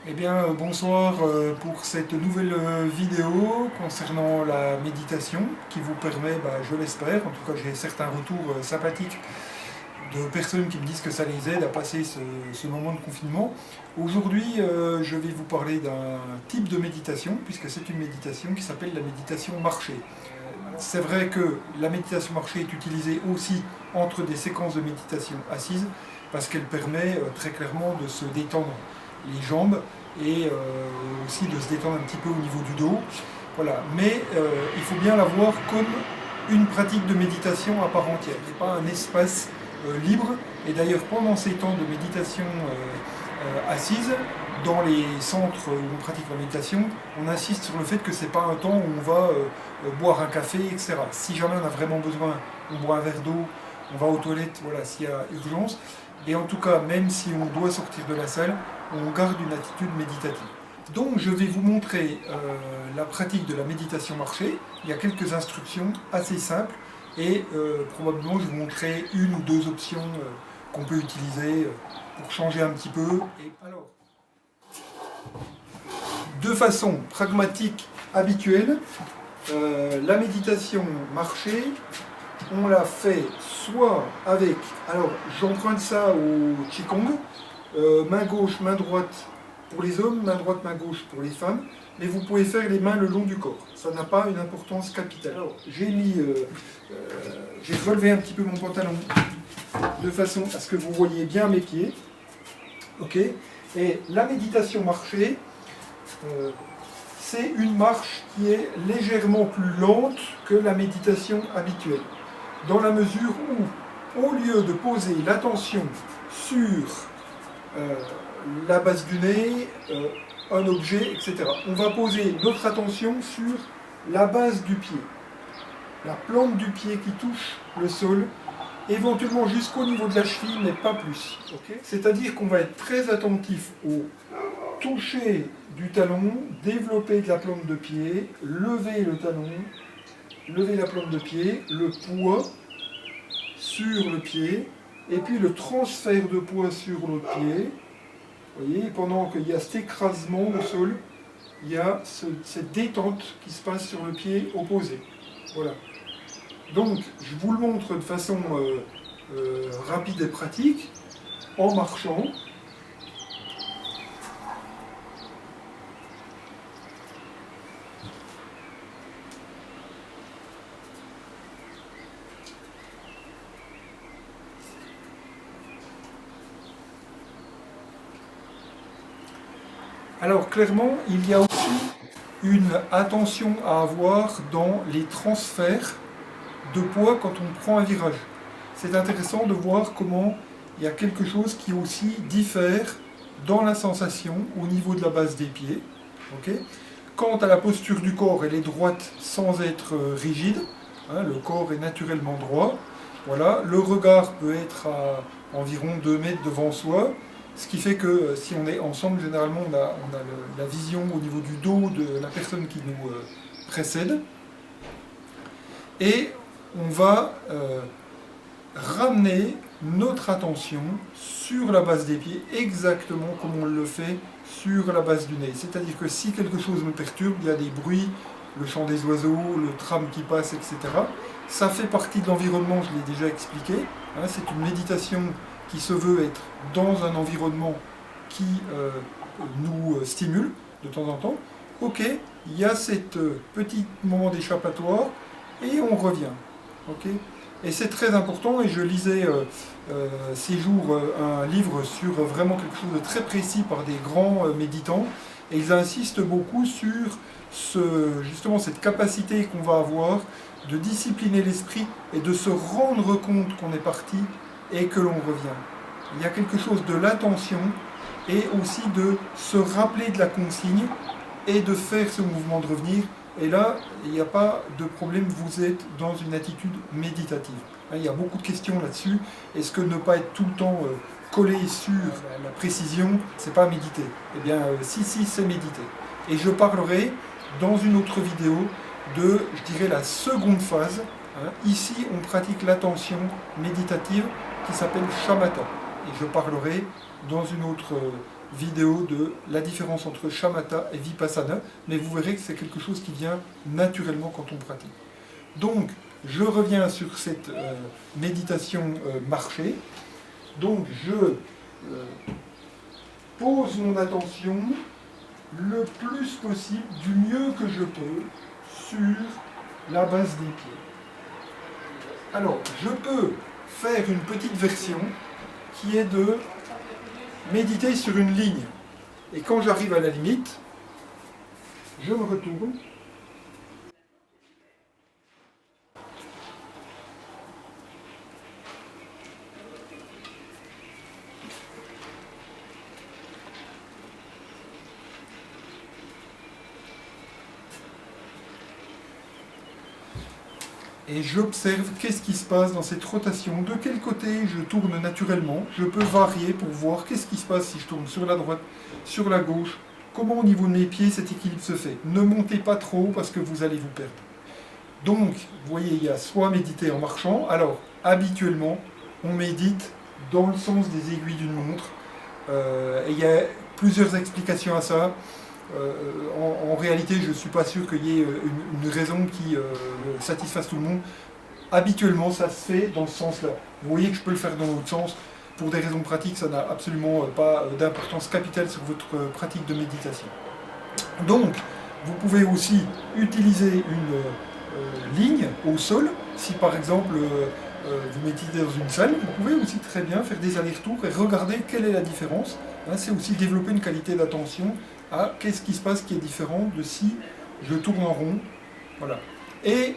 Eh bien, bonsoir pour cette nouvelle vidéo concernant la méditation qui vous permet, je l'espère, en tout cas j'ai certains retours sympathiques de personnes qui me disent que ça les aide à passer ce moment de confinement. Aujourd'hui, je vais vous parler d'un type de méditation, puisque c'est une méditation qui s'appelle la méditation marché. C'est vrai que la méditation marché est utilisée aussi entre des séquences de méditation assise, parce qu'elle permet très clairement de se détendre les jambes et aussi de se détendre un petit peu au niveau du dos. Voilà. Mais il faut bien la voir comme une pratique de méditation à part entière. Ce n'est pas un espace libre. Et d'ailleurs, pendant ces temps de méditation assise, dans les centres où on pratique la méditation, on insiste sur le fait que ce n'est pas un temps où on va boire un café, etc. Si jamais on a vraiment besoin, on boit un verre d'eau, on va aux toilettes, voilà, s'il y a urgence. Et en tout cas, même si on doit sortir de la salle, on garde une attitude méditative. Donc je vais vous montrer la pratique de la méditation marché. Il y a quelques instructions assez simples et probablement je vous montrerai une ou deux options qu'on peut utiliser pour changer un petit peu. Et alors, de façon pragmatique, habituelle, la méditation marché, on l'a fait soit avec, alors j'emprunte ça au Qigong, main gauche, main droite pour les hommes, main droite, main gauche pour les femmes, mais vous pouvez faire les mains le long du corps, ça n'a pas une importance capitale. Alors j'ai relevé un petit peu mon pantalon de façon à ce que vous voyez bien mes pieds, ok. Et la méditation marché, c'est une marche qui est légèrement plus lente que la méditation habituelle, dans la mesure où, au lieu de poser l'attention sur la base du nez, un objet, etc., on va poser notre attention sur la base du pied, la plante du pied qui touche le sol, éventuellement jusqu'au niveau de la cheville, mais pas plus. Okay. C'est-à-dire qu'on va être très attentif au toucher du talon, développer de la plante de pied, lever le talon, lever la plante de pied, le poids sur le pied, et puis le transfert de poids sur l'autre pied. Vous voyez, pendant qu'il y a cet écrasement au sol, il y a cette détente qui se passe sur le pied opposé. Voilà. Donc, je vous le montre de façon rapide et pratique, en marchant. Alors clairement, il y a aussi une attention à avoir dans les transferts de poids quand on prend un virage. C'est intéressant de voir comment il y a quelque chose qui aussi diffère dans la sensation au niveau de la base des pieds. Okay. Quant à la posture du corps, elle est droite sans être rigide. Hein, le corps est naturellement droit. Voilà. Le regard peut être à environ 2 mètres devant soi. Ce qui fait que si on est ensemble, généralement, on a la vision au niveau du dos de la personne qui nous précède. Et on va ramener notre attention sur la base des pieds, exactement comme on le fait sur la base du nez. C'est-à-dire que si quelque chose me perturbe, il y a des bruits, le chant des oiseaux, le tram qui passe, etc. Ça fait partie de l'environnement, je l'ai déjà expliqué. Hein, c'est une méditation qui se veut être dans un environnement qui nous stimule de temps en temps. Ok, il y a ce petit moment d'échappatoire et on revient. Okay, et c'est très important, et je lisais ces jours un livre sur vraiment quelque chose de très précis par des grands méditants, et ils insistent beaucoup sur justement cette capacité qu'on va avoir de discipliner l'esprit et de se rendre compte qu'on est parti et que l'on revient. Il y a quelque chose de l'attention et aussi de se rappeler de la consigne et de faire ce mouvement de revenir. Et là, il n'y a pas de problème, vous êtes dans une attitude méditative. Il y a beaucoup de questions là-dessus. Est-ce que ne pas être tout le temps collé sur la précision, c'est pas méditer? Eh bien, si, c'est méditer. Et je parlerai dans une autre vidéo de, je dirais, la seconde phase. Ici, on pratique l'attention méditative qui s'appelle shamatha. Et je parlerai dans une autre vidéo de la différence entre Shamatha et Vipassana, mais vous verrez que c'est quelque chose qui vient naturellement quand on pratique. Donc, je reviens sur cette méditation marché. Donc, je pose mon attention le plus possible, du mieux que je peux, sur la base des pieds. Alors, je peux faire une petite version qui est de méditer sur une ligne. Et quand j'arrive à la limite, je me retourne. Et j'observe qu'est-ce qui se passe dans cette rotation, de quel côté je tourne naturellement. Je peux varier pour voir qu'est-ce qui se passe si je tourne sur la droite, sur la gauche, comment au niveau de mes pieds cet équilibre se fait. Ne montez pas trop parce que vous allez vous perdre. Donc, vous voyez, il y a soit méditer en marchant. Alors, habituellement, on médite dans le sens des aiguilles d'une montre. Et il y a plusieurs explications à ça. En réalité, je ne suis pas sûr qu'il y ait une raison qui satisfasse tout le monde. Habituellement, ça se fait dans ce sens-là. Vous voyez que je peux le faire dans l'autre sens. Pour des raisons pratiques, ça n'a absolument pas d'importance capitale sur votre pratique de méditation. Donc, vous pouvez aussi utiliser une ligne au sol. Si par exemple, vous méditez dans une salle, vous pouvez aussi très bien faire des allers-retours et regarder quelle est la différence. C'est aussi développer une qualité d'attention à qu'est-ce qui se passe qui est différent de si je tourne en rond. Voilà. Et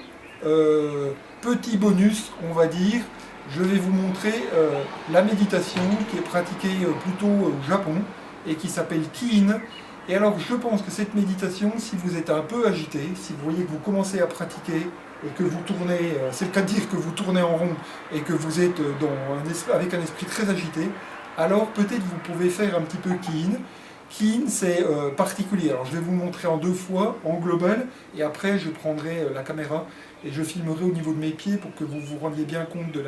petit bonus, on va dire, je vais vous montrer la méditation qui est pratiquée plutôt au Japon et qui s'appelle Kiin. Et alors je pense que cette méditation, si vous êtes un peu agité, si vous voyez que vous commencez à pratiquer et que vous tournez, c'est le cas de dire que vous tournez en rond et que vous êtes avec un esprit très agité, alors peut-être vous pouvez faire un petit peu Kiin. Kiin, c'est particulier. Alors je vais vous montrer en 2 fois, en global, et après je prendrai la caméra et je filmerai au niveau de mes pieds pour que vous vous rendiez bien compte de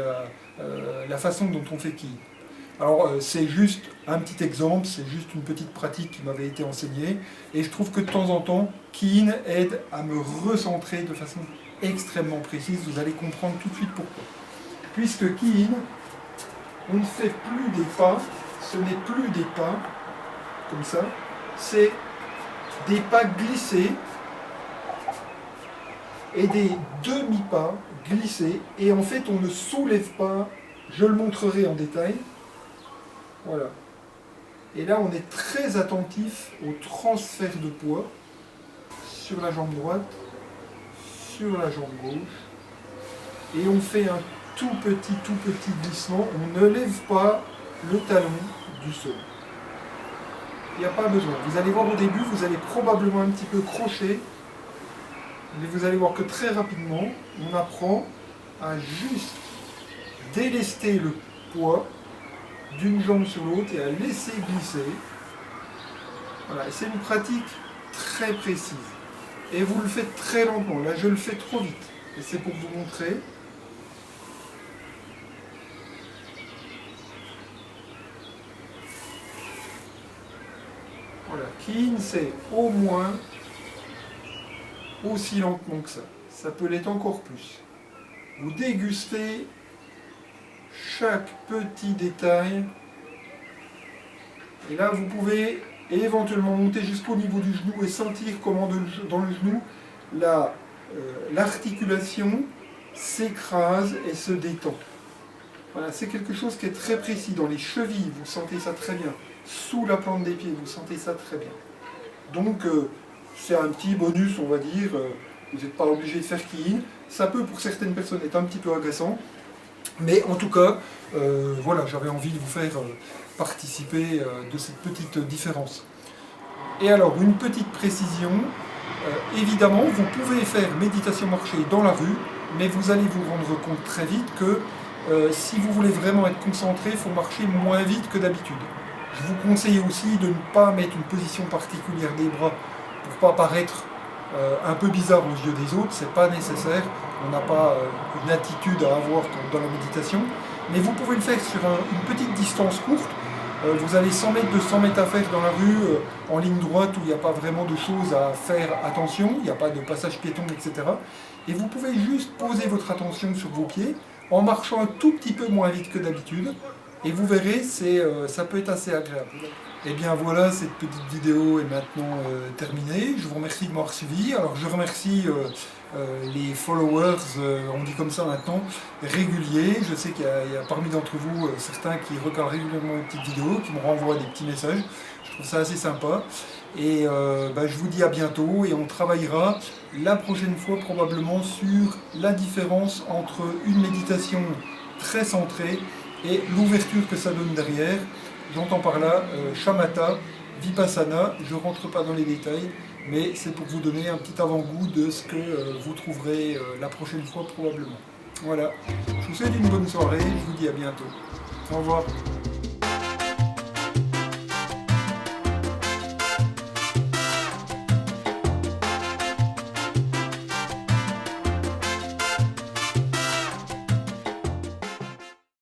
la façon dont on fait Kiin. Alors c'est juste un petit exemple, c'est juste une petite pratique qui m'avait été enseignée, et je trouve que de temps en temps, Kiin aide à me recentrer de façon extrêmement précise. Vous allez comprendre tout de suite pourquoi. Puisque Kiin, on ne fait plus des pas, ce n'est plus des pas comme ça, c'est des pas glissés et des demi-pas glissés, et en fait on ne soulève pas, je le montrerai en détail, voilà. Et là on est très attentif au transfert de poids sur la jambe droite, sur la jambe gauche, et on fait un tout petit glissement, on ne lève pas le talon du sol. Il n'y a pas besoin. Vous allez voir au début, vous allez probablement un petit peu crocher, mais vous allez voir que très rapidement, on apprend à juste délester le poids d'une jambe sur l'autre et à laisser glisser. Voilà, et c'est une pratique très précise. Et vous le faites très lentement. Là, je le fais trop vite. Et c'est pour vous montrer. Voilà, Kiin, c'est au moins aussi lentement que ça. Ça peut l'être encore plus. Vous dégustez chaque petit détail. Et là, vous pouvez éventuellement monter jusqu'au niveau du genou et sentir comment dans le genou, l'articulation s'écrase et se détend. Voilà, c'est quelque chose qui est très précis. Dans les chevilles, vous sentez ça très bien. Sous la plante des pieds, vous sentez ça très bien. Donc, c'est un petit bonus, on va dire. Vous n'êtes pas obligé de faire Kiin. Ça peut, pour certaines personnes, être un petit peu agressant. Mais en tout cas, voilà, j'avais envie de vous faire participer de cette petite différence. Et alors, une petite précision. Évidemment, vous pouvez faire méditation marché dans la rue, mais vous allez vous rendre compte très vite que si vous voulez vraiment être concentré, il faut marcher moins vite que d'habitude. Je vous conseille aussi de ne pas mettre une position particulière des bras pour ne pas paraître un peu bizarre aux yeux des autres, c'est pas nécessaire, on n'a pas une attitude à avoir dans la méditation, mais vous pouvez le faire sur une petite distance courte, Vous avez 100 mètres, 200 mètres à faire dans la rue, en ligne droite, où il n'y a pas vraiment de choses à faire attention, il n'y a pas de passage piéton, etc. Et vous pouvez juste poser votre attention sur vos pieds, en marchant un tout petit peu moins vite que d'habitude, et vous verrez, ça peut être assez agréable. Et bien voilà, cette petite vidéo est maintenant terminée. Je vous remercie de m'avoir suivi. Alors je remercie les followers, on dit comme ça maintenant, réguliers. Je sais qu'il y a parmi d'entre vous certains qui regardent régulièrement mes petites vidéos, qui me renvoient des petits messages. Je trouve ça assez sympa. Et je vous dis à bientôt et on travaillera la prochaine fois probablement sur la différence entre une méditation très centrée et l'ouverture que ça donne derrière. J'entends par là Shamatha, Vipassana, je ne rentre pas dans les détails, mais c'est pour vous donner un petit avant-goût de ce que vous trouverez la prochaine fois probablement. Voilà, je vous souhaite une bonne soirée, je vous dis à bientôt. Au revoir.